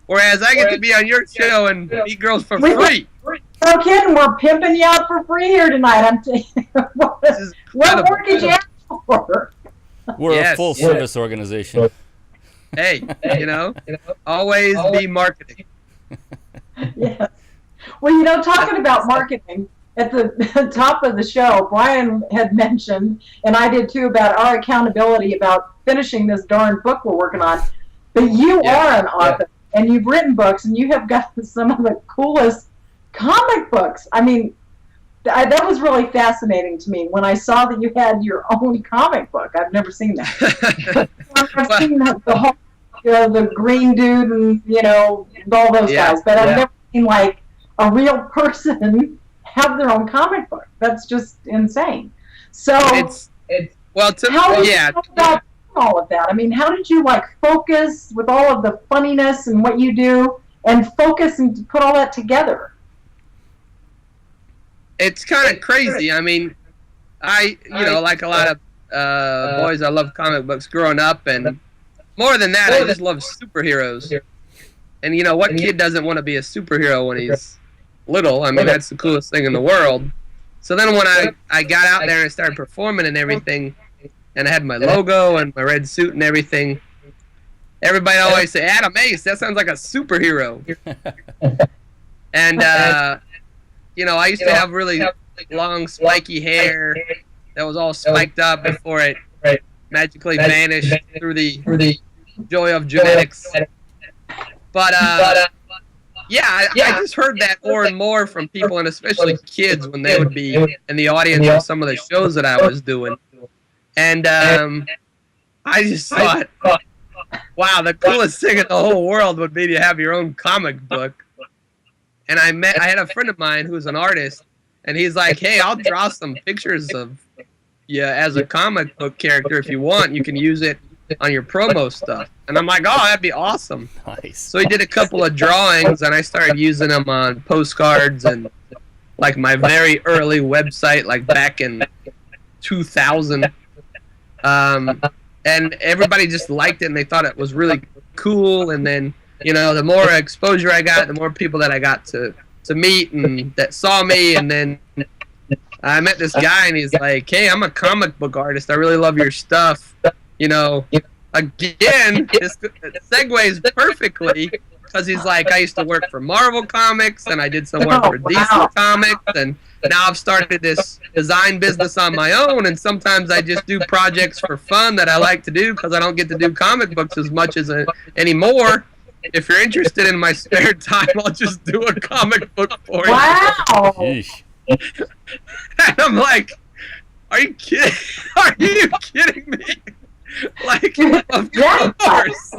Whereas I get to be on your show and meet girls for free. No kidding, we're pimping you out for free here tonight. I'm telling you. What more could you ask for? We're a full-service organization. Hey, always be marketing. Yes. Well, talking about marketing, at the top of the show, Brian had mentioned, and I did too, about our accountability about finishing this darn book we're working on. But you are an author, and you've written books, and you have got some of the coolest comic books. I mean, that was really fascinating to me when I saw that you had your own comic book. I've never seen that. I've seen the whole, the green dude and, all those guys, but I've never seen, like, a real person have their own comic book. That's just insane. So, how did you go about all of that? I mean, how did you, focus with all of the funniness and what you do, and focus and put all that together? It's kind of crazy. I mean, like a lot of boys, I love comic books growing up, and more than that, I just love superheroes. And what kid doesn't want to be a superhero when he's little? I mean, that's the coolest thing in the world. So then when I got out there and started performing and everything, and I had my logo and my red suit and everything, everybody always say, Adam Ace, that sounds like a superhero. And, I used to have really long, spiky hair that was all spiked up before it magically vanished through the joy of genetics. But Yeah, I just heard that more and more from people, and especially kids when they would be in the audience of some of the shows that I was doing. And I just thought, wow, the coolest thing in the whole world would be to have your own comic book. And I had a friend of mine who's an artist, and he's like, hey, I'll draw some pictures of you as a comic book character if you want. You can use it on your promo stuff. And I'm like, oh, that'd be awesome. Nice. So he did a couple of drawings, and I started using them on postcards and like my very early website, like back in 2000. And everybody just liked it, and they thought it was really cool. And then, you know, the more exposure I got, the more people that I got to meet and that saw me. And then I met this guy, and he's like, hey, I'm a comic book artist. I really love your stuff. You know, again, this segues perfectly because he's like, I used to work for Marvel Comics, and I did some work for DC Comics, and now I've started this design business on my own, and sometimes I just do projects for fun that I like to do because I don't get to do comic books as much as anymore. If you're interested in my spare time, I'll just do a comic book for you. Wow! Yeesh. And I'm like, are you kidding? Are you kidding me? Like, of course.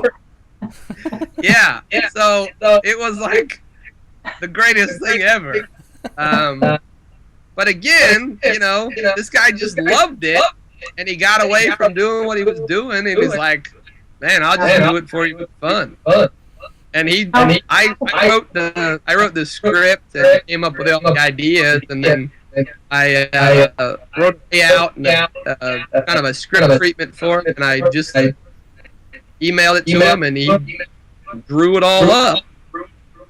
Yeah. So it was like the greatest thing ever. But again, you know, this guy just loved it, and he got away from doing what he was doing, and he's like, man, I'll just do it for you for fun. And I wrote the script and came up with all the ideas, and then I wrote it out and kind of a script treatment for it, and I just emailed it to him, and he drew it all up.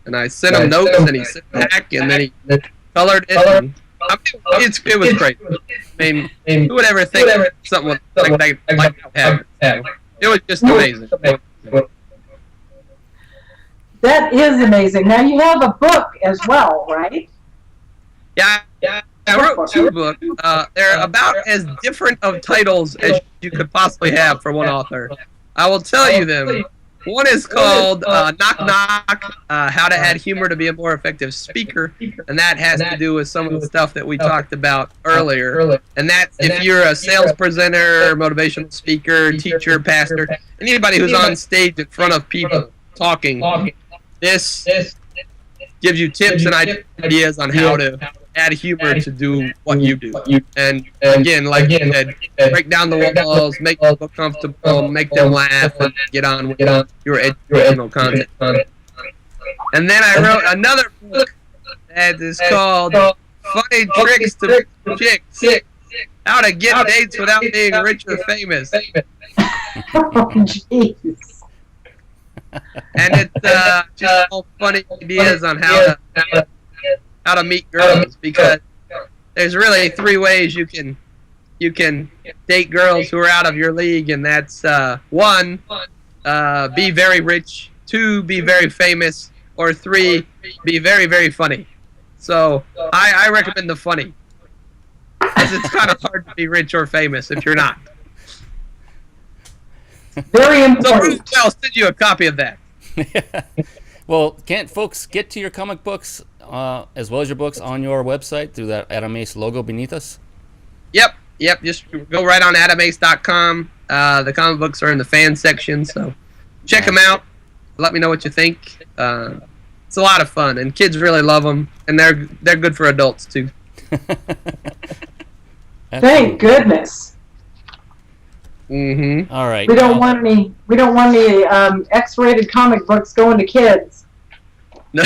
And I sent him notes, and he sent back, and then he colored it. And, I mean, it was great. I mean, who would ever think something like that happened? It was just amazing. That is amazing. Now you have a book as well, right? Yeah. I wrote 2 books. They're about as different of titles as you could possibly have for one author. I will tell you them. One is called Knock Knock, How to Add Humor to Be a More Effective Speaker, and that has to do with some of the stuff that we talked about earlier. And that's if you're a sales presenter, motivational speaker, teacher, pastor, anybody who's on stage in front of people talking, this gives you tips and ideas on how to add humor to do what you do. And again, like you said, break down the walls, make people comfortable, make them laugh, and get on with your educational content. And then I wrote another book that is called Funny Tricks to Chicks, How to Get Dates Without Being Rich or Famous. Oh, jeez. And it's just all funny ideas on how to meet girls, because there's really 3 ways you can date girls who are out of your league, and that's 1, be very rich, 2, be very famous, or 3, be very, very funny. So I recommend the funny, because it's kind of hard to be rich or famous if you're not. Very important. So I'll send you a copy of that. Well, can't folks get to your comic books as well as your books on your website through that Adam Ace logo beneath us? Yep. Just go right on adamace.com. The comic books are in the fan section, so check them out. Let me know what you think. It's a lot of fun, and kids really love them, and they're good for adults too. Thank goodness. Mm-hmm. All right. We don't want any X-rated comic books going to kids. No.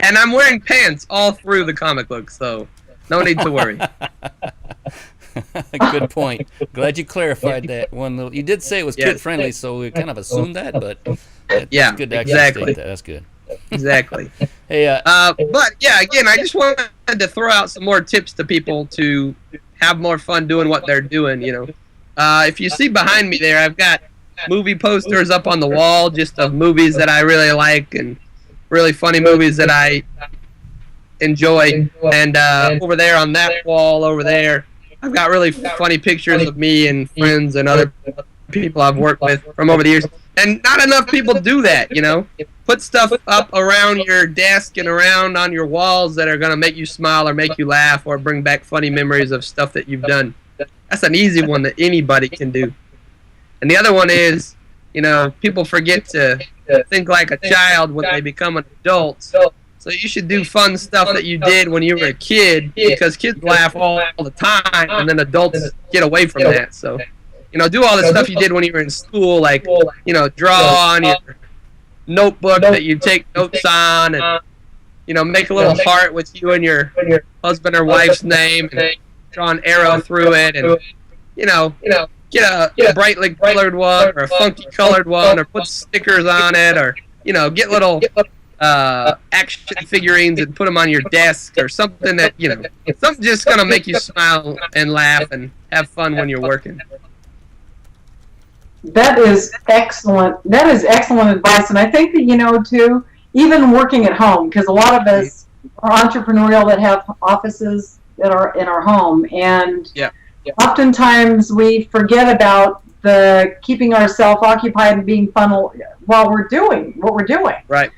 And I'm wearing pants all through the comic book, so no need to worry. Good point. Glad you clarified that one little. You did say it was kid friendly, so we kind of assumed that, but it's good to actually state that. That's good. Exactly. Hey, but yeah, again, I just wanted to throw out some more tips to people to have more fun doing what they're doing. You know, if you see behind me there, I've got movie posters up on the wall just of movies that I really like and really funny movies that I enjoy. And over there on that wall over there, I've got really funny pictures of me and friends and other people I've worked with from over the years. And not enough people do that, you know. Put stuff up around your desk and around on your walls that are going to make you smile or make you laugh or bring back funny memories of stuff that you've done. That's an easy one that anybody can do. And the other one is, you know, people forget to think like a child when they become an adult. So you should do fun stuff that you did when you were a kid, because kids laugh all the time, and then adults get away from that. So, you know, do all the stuff you did when you were in school, like, you know, draw on your notebook that you take notes on, and, you know, make a little heart with you and your husband or wife's name, and draw an arrow through it, and, you know, get a brightly colored one or a funky colored one, or put stickers on it, or, you know, get little action figurines and put them on your desk, or something that, you know, something just going to make you smile and laugh and have fun when you're working. That is excellent. That is excellent advice. And I think that, you know, too, even working at home, because a lot of us are entrepreneurial that have offices that are in our home. And oftentimes we forget about the keeping ourselves occupied and being fun while we're doing what we're doing. Right.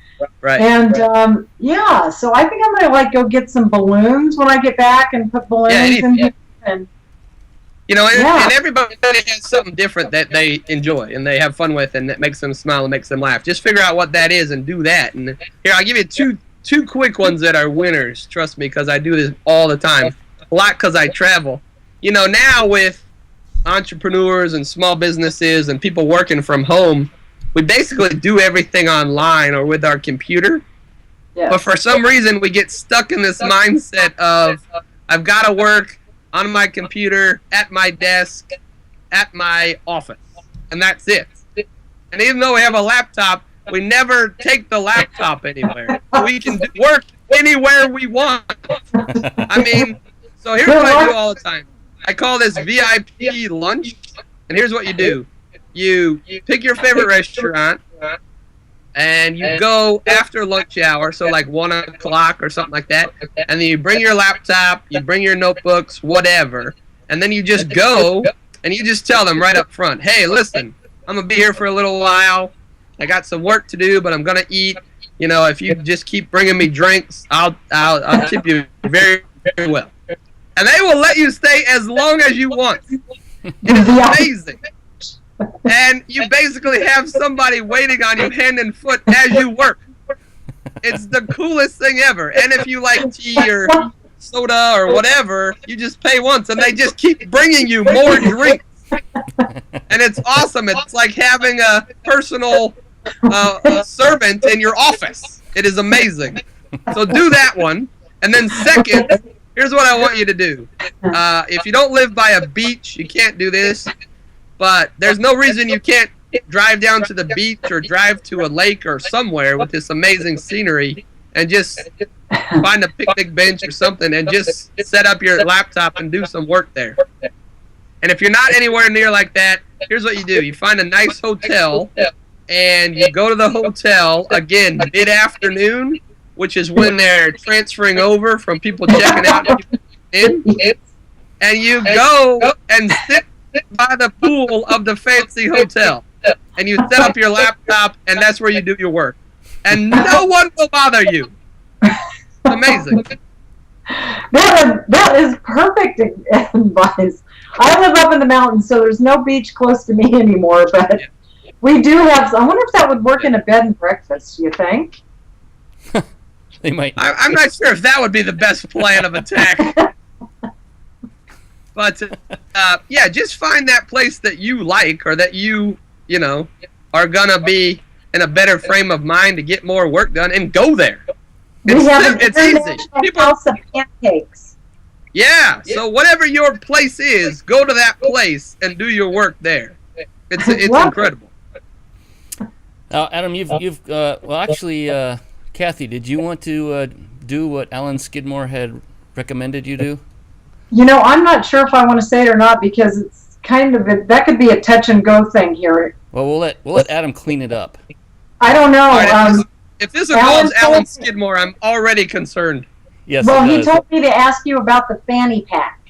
And so I think I'm gonna go get some balloons when I get back and put balloons in here. And you know, and everybody has something different that they enjoy and they have fun with, and that makes them smile and makes them laugh. Just figure out what that is and do that. And here, I'll give you two quick ones that are winners. Trust me, because I do this all the time. A lot because I travel. You know, now with entrepreneurs and small businesses and people working from home, we basically do everything online or with our computer. Yes. But for some reason, we get stuck in this mindset of, I've got to work on my computer, at my desk, at my office. And that's it. And even though we have a laptop, we never take the laptop anywhere. We can work anywhere we want. I mean, so here's what I do all the time. I call this VIP lunch. And here's what you do. You pick your favorite restaurant, and you go after lunch hour, so like 1 o'clock or something like that, and then you bring your laptop, you bring your notebooks, whatever, and then you just go, and you just tell them right up front, hey, listen, I'm going to be here for a little while, I got some work to do, but I'm going to eat, you know, if you just keep bringing me drinks, I'll tip you very, very well. And they will let you stay as long as you want. It is amazing. And you basically have somebody waiting on you hand and foot as you work. It's the coolest thing ever. And if you like tea or soda or whatever, you just pay once, and they just keep bringing you more drinks. And it's awesome. It's like having a personal servant in your office. It is amazing. So do that one. And then second, here's what I want you to do. If you don't live by a beach, you can't do this. But there's no reason you can't drive down to the beach or drive to a lake or somewhere with this amazing scenery and just find a picnic bench or something and just set up your laptop and do some work there. And if you're not anywhere near like that, here's what you do. You find a nice hotel, and you go to the hotel, again, mid-afternoon, which is when they're transferring over from people checking out to people in, and you go and sit by the pool of the fancy hotel, and you set up your laptop, and that's where you do your work, and no one will bother you. It's amazing. That is perfect advice. I live up in the mountains, so there's no beach close to me anymore, but we do have. I wonder if that would work in a bed and breakfast. Do you think? They might. I'm not sure if that would be the best plan of attack. But, just find that place that you like, or that you know, are going to be in a better frame of mind to get more work done, and go there. It's easy. People, house of pancakes. Yeah, so whatever your place is, go to that place and do your work there. It's incredible. Now, Adam, you've Kathy, did you want to do what Alan Skidmore had recommended you do? You know, I'm not sure if I want to say it or not, because it's kind of that could be a touch and go thing here. Well, we'll let Adam clean it up. I don't know. Right, if this involves Alan Skidmore, I'm already concerned. Yes. Well, he told me to ask you about the fanny pack.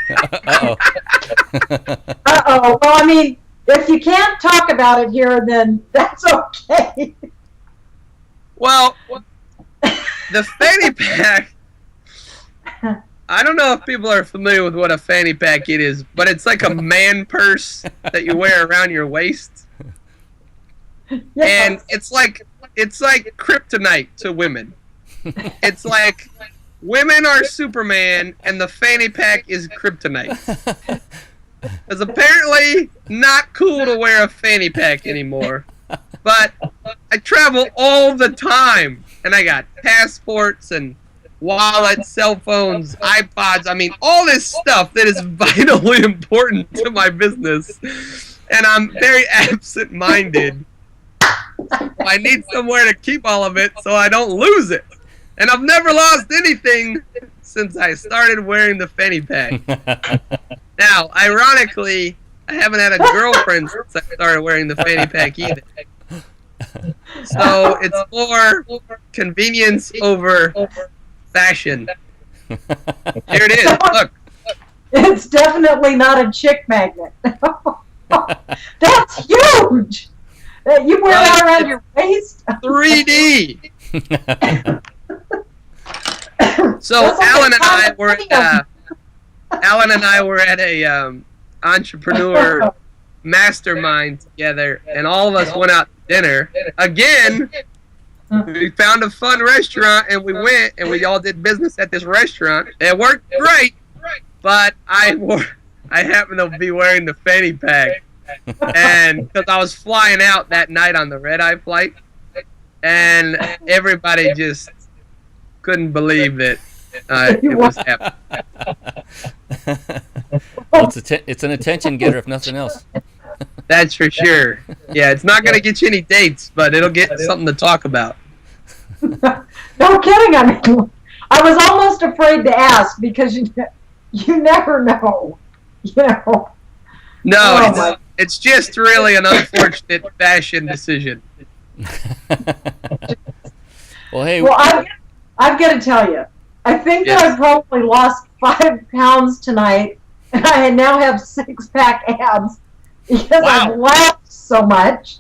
Uh-oh. Uh-oh. Well, I mean, if you can't talk about it here, then that's okay. Well, the fanny pack, I don't know if people are familiar with what a fanny pack it is, but it's like a man purse that you wear around your waist. Yes. And it's like kryptonite to women. It's like women are Superman and the fanny pack is kryptonite. It's apparently not cool to wear a fanny pack anymore. But I travel all the time, and I got passports and wallets, cell phones, iPods. I mean, all this stuff that is vitally important to my business. And I'm very absent-minded. I need somewhere to keep all of it so I don't lose it. And I've never lost anything since I started wearing the fanny pack. Now, ironically, I haven't had a girlfriend since I started wearing the fanny pack either. So it's more convenience over fashion. Here it is. Look. It's definitely not a chick magnet. That's huge. You wear that around your waist? 3D. So Alan and I were at a entrepreneur mastermind together, and all of us went out to dinner. Again, we found a fun restaurant, and we went, and we all did business at this restaurant. It worked great, but I happened to be wearing the fanny pack, and because I was flying out that night on the red-eye flight, and everybody just couldn't believe that it was happening. Well, it's an attention getter, if nothing else. That's for sure. Yeah, it's not going to get you any dates, but it'll get something to talk about. No kidding. I mean, I was almost afraid to ask because you never know. You know. No, it's just really an unfortunate fashion decision. Well, hey. Well, I've got to tell you, I think that I probably lost 5 pounds tonight, and I now have 6-pack abs because I've laughed so much.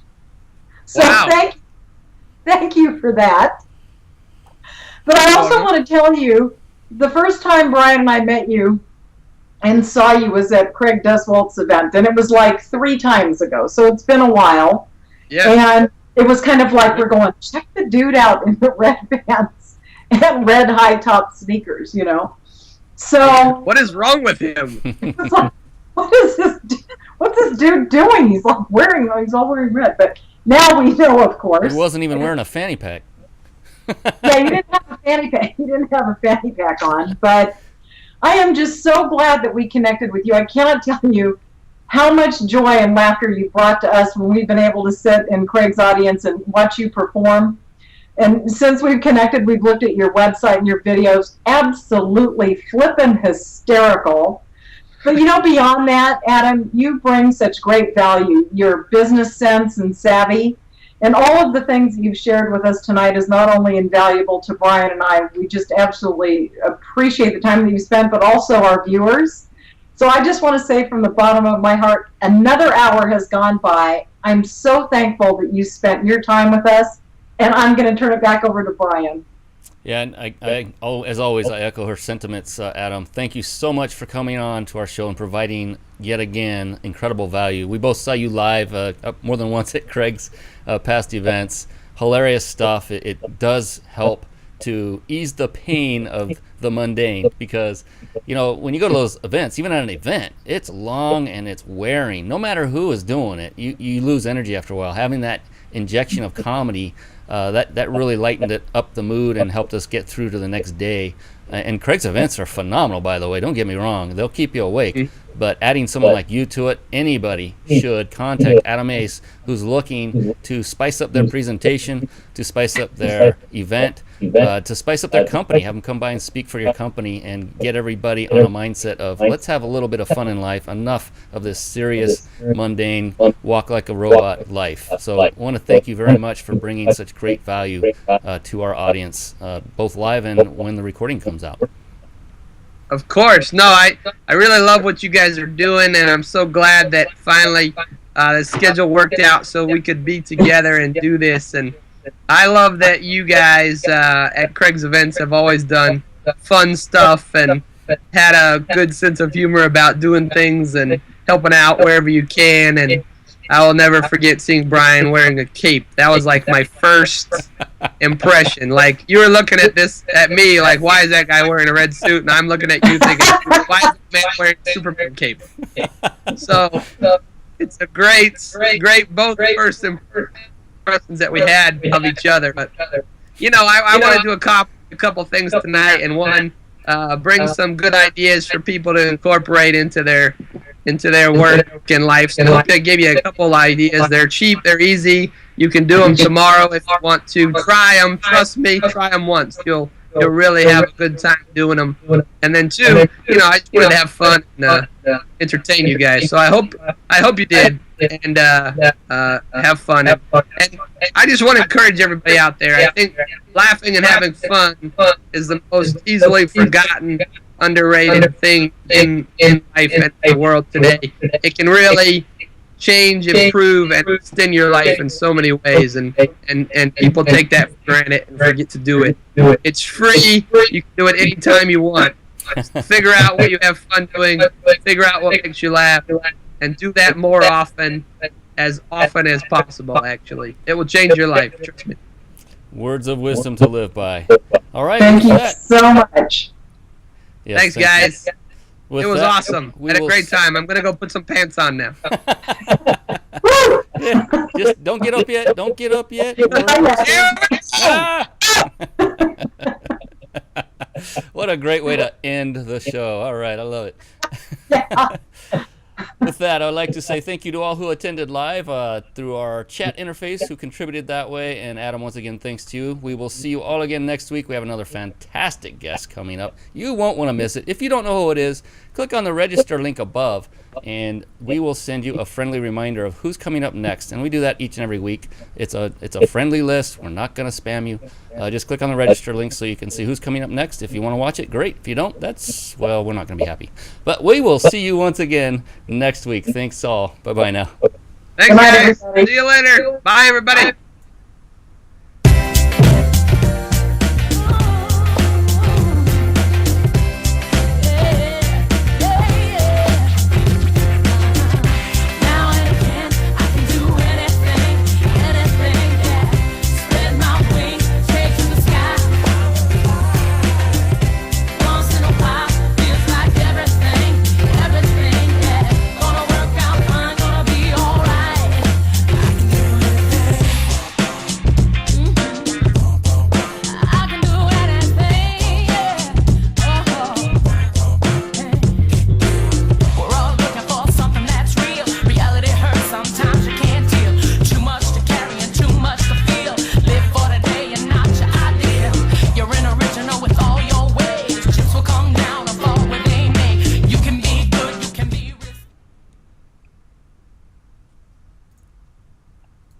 So thank you for that. But I also want to tell you, the first time Brian and I met you and saw you was at Craig Deswalt's event, and it was like 3 times ago, so it's been a while. Yeah. And it was kind of like we're going, check the dude out in the red pants and red high-top sneakers, you know. So what is wrong with him? It's like, what's this dude doing? He's all wearing red. But now we know, of course. He wasn't even wearing a fanny pack. Yeah, he didn't have a fanny pack. He didn't have a fanny pack on. But I am just so glad that we connected with you. I cannot tell you how much joy and laughter you brought to us when we've been able to sit in Craig's audience and watch you perform. And since we've connected, we've looked at your website and your videos. Absolutely flippin' hysterical. But you know, beyond that, Adam, you bring such great value. Your business sense and savvy, and all of the things that you've shared with us tonight is not only invaluable to Brian and I. We just absolutely appreciate the time that you spent, but also our viewers. So I just want to say from the bottom of my heart, another hour has gone by. I'm so thankful that you spent your time with us, and I'm going to turn it back over to Brian. Yeah, and as always, I echo her sentiments, Adam. Thank you so much for coming on to our show and providing, yet again, incredible value. We both saw you live more than once at Craig's past events. Hilarious stuff. It does help to ease the pain of the mundane because, you know, when you go to those events, even at an event, it's long and it's wearing. No matter who is doing it, you lose energy after a while. Having that injection of comedy, that really lightened it up the mood and helped us get through to the next day. And Craig's events are phenomenal, by the way. Don't get me wrong. They'll keep you awake. But adding someone like you to it, anybody should contact Adam Ace, who's looking to spice up their presentation, to spice up their event, to spice up their company. Have them come by and speak for your company and get everybody on a mindset of let's have a little bit of fun in life. Enough of this serious, mundane, walk like a robot life. So I want to thank you very much for bringing such great value to our audience, both live and when the recording comes out. Of course. No, I really love what you guys are doing, and I'm so glad that finally the schedule worked out so we could be together and do this. And I love that you guys at Craig's Events have always done fun stuff and had a good sense of humor about doing things and helping out wherever you can. And I will never forget seeing Brian wearing a cape. That was like my first impression. Like, you were looking at me like, why is that guy wearing a red suit? And I'm looking at you thinking, why is that man wearing a Superman cape? So it's a great both first impressions that we had of each other. But I want to do a couple things tonight, and one, bring some good ideas for people to incorporate into their work and life. So I give you a couple ideas. They're cheap, they're easy. You can do them tomorrow if you want to. Try them. Trust me, try them once. You'll really have a good time doing them. And then two, I just wanted to have fun and entertain you guys. So I hope you did, and have fun. And I just want to encourage everybody out there. I think laughing and having fun is the most easily forgotten, underrated thing in life and the world today. It can really change, improve, and extend your life in so many ways, and people take that for granted and forget to do it. It's free. You can do it anytime you want. Figure out what you have fun doing, figure out what makes you laugh, and do that more often as possible. Actually, it will change your life, trust me. Words of wisdom to live by. All right, Thank you so much. Yes, thanks, guys. With it was that, awesome. Had a great time. I'm going to go put some pants on now. Yeah, just don't get up yet. Don't get up yet. Ah! What a great way to end the show. All right, I love it. Yeah. With that, I would like to say thank you to all who attended live through our chat interface, who contributed that way. And Adam, once again, thanks to you. We will see you all again next week. We have another fantastic guest coming up. You won't want to miss it. If you don't know who it is, click on the register link above, and we will send you a friendly reminder of who's coming up next. And we do that each and every week. It's a friendly list. We're not going to spam you. Just click on the register link so you can see who's coming up next. If you want to watch it, great. If you don't, we're not going to be happy. But we will see you once again next week. Thanks all. Bye-bye now. Thanks, guys. See you later. Bye, everybody.